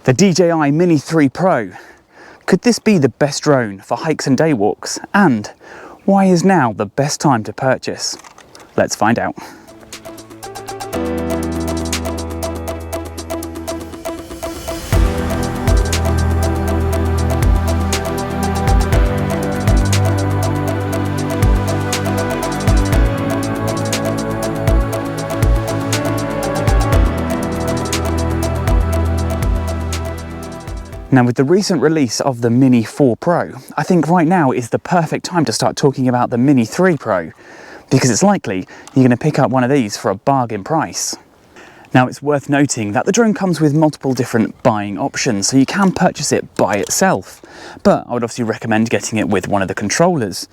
The DJI Mini 3 Pro. Could this be the best drone for hikes and day walks? And why is now the best time to purchase? Let's find out. Now, with the recent release of the Mini 4 Pro, I think right now is the perfect time to start talking about the Mini 3 Pro, because it's likely you're going to pick up one of these for a bargain price. Now, it's worth noting that the drone comes with multiple different buying options, so you can purchase it by itself, but I would obviously recommend getting it with one of the controllers.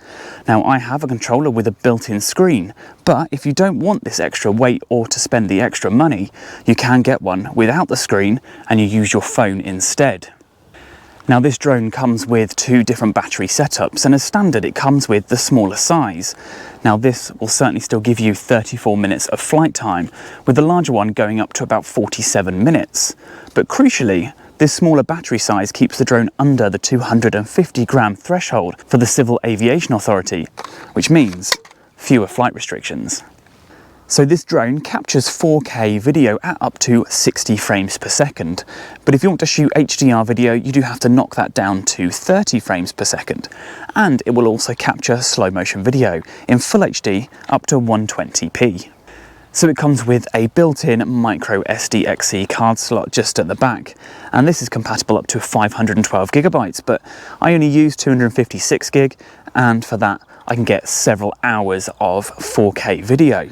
Now, I have a controller with a built-in screen, but if you don't want this extra weight or to spend the extra money, you can get one without the screen and you use your phone instead. Now, this drone comes with two different battery setups, and as standard it comes with the smaller size. Now, this will certainly still give you 34 minutes of flight time, with the larger one going up to about 47 minutes. But crucially, this smaller battery size keeps the drone under the 250 gram threshold for the Civil Aviation Authority, which means fewer flight restrictions. So this drone captures 4K video at up to 60 frames per second. But if you want to shoot HDR video, you do have to knock that down to 30 frames per second. And it will also capture slow motion video in full HD up to 120p. So it comes with a built-in micro SD-XC card slot just at the back. And this is compatible up to 512 gigabytes, but I only use 256 gig. And for that, I can get several hours of 4K video.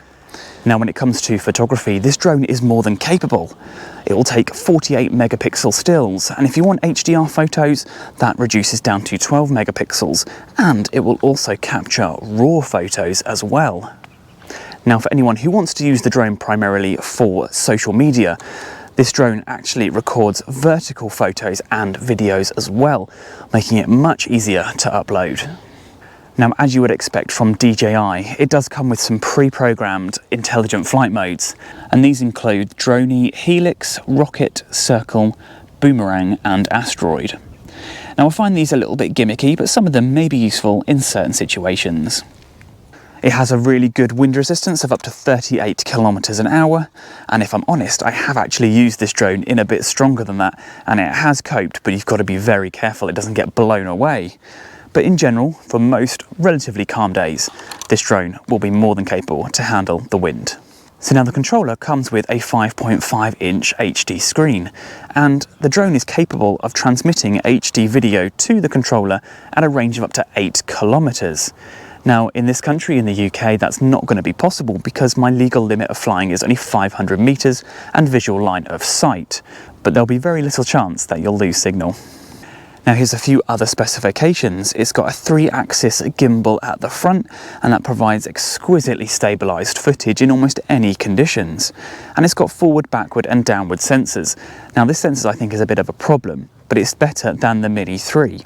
Now, when it comes to photography, this drone is more than capable. It will take 48 megapixel stills, and if you want HDR photos, that reduces down to 12 megapixels, and it will also capture RAW photos as well. Now, for anyone who wants to use the drone primarily for social media, this drone actually records vertical photos and videos as well, making it much easier to upload. Now, as you would expect from DJI, it does come with some pre-programmed intelligent flight modes, and these include Droney, Helix, Rocket, Circle, Boomerang and Asteroid. Now, I find these a little bit gimmicky, but some of them may be useful in certain situations. It has a really good wind resistance of up to 38 kilometers an hour, and if I'm honest, I have actually used this drone in a bit stronger than that, and it has coped, but you've got to be very careful it doesn't get blown away. But in general, for most relatively calm days, this drone will be more than capable to handle the wind. So now the controller comes with a 5.5-inch HD screen, and the drone is capable of transmitting HD video to the controller at a range of up to 8 kilometers. Now, in this country, in the UK, that's not going to be possible because my legal limit of flying is only 500 meters and visual line of sight, but there'll be very little chance that you'll lose signal. Now, here's a few other specifications. It's got a 3-axis gimbal at the front, and that provides exquisitely stabilized footage in almost any conditions. And it's got forward, backward and downward sensors. Now, this sensor I think is a bit of a problem, but it's better than the Mini 3.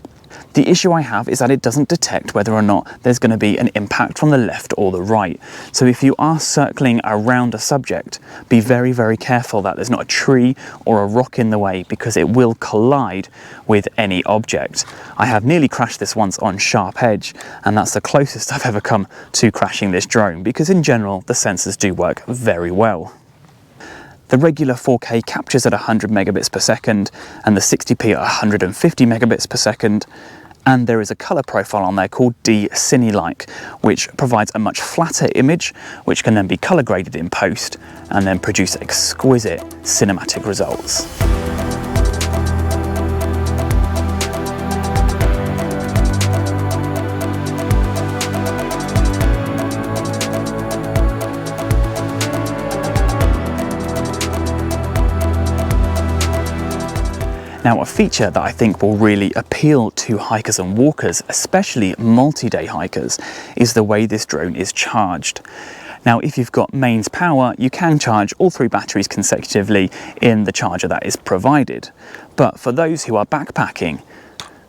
The issue I have is that it doesn't detect whether or not there's going to be an impact from the left or the right. So if you are circling around a subject, be very, very careful that there's not a tree or a rock in the way, because it will collide with any object. I have nearly crashed this once on Sharp Edge, and that's the closest I've ever come to crashing this drone, because in general the sensors do work very well. The regular 4K captures at 100 megabits per second and the 60p at 150 megabits per second. And there is a colour profile on there called D-Cine-like, which provides a much flatter image, which can then be colour graded in post and then produce exquisite cinematic results. Now, a feature that I think will really appeal to hikers and walkers, especially multi-day hikers, is the way this drone is charged. Now, if you've got mains power, you can charge all 3 batteries consecutively in the charger that is provided. But for those who are backpacking,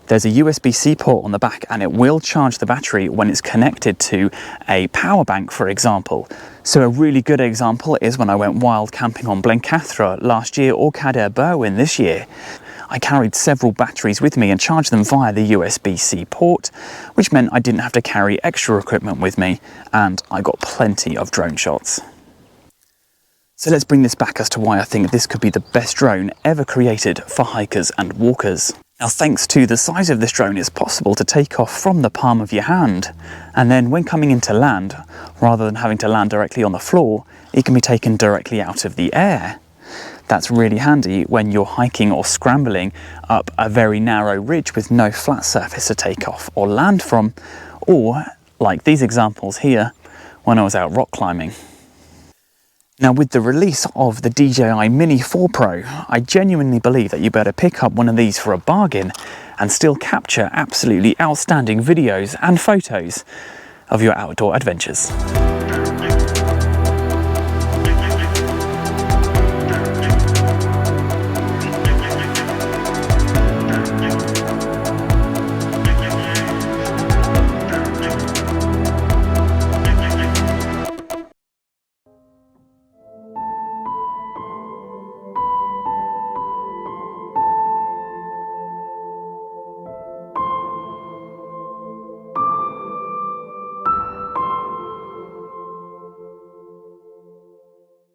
there's a USB-C port on the back, and it will charge the battery when it's connected to a power bank, for example. So a really good example is when I went wild camping on Blencathra last year or Cadair Berwyn this year. I carried several batteries with me and charged them via the USB-C port, which meant I didn't have to carry extra equipment with me, and I got plenty of drone shots. So let's bring this back as to why I think this could be the best drone ever created for hikers and walkers. Now, thanks to the size of this drone, it's possible to take off from the palm of your hand, and then when coming into land, rather than having to land directly on the floor, it can be taken directly out of the air. That's really handy when you're hiking or scrambling up a very narrow ridge with no flat surface to take off or land from, or like these examples here, when I was out rock climbing. Now, with the release of the DJI Mini 4 Pro, I genuinely believe that you better pick up one of these for a bargain and still capture absolutely outstanding videos and photos of your outdoor adventures.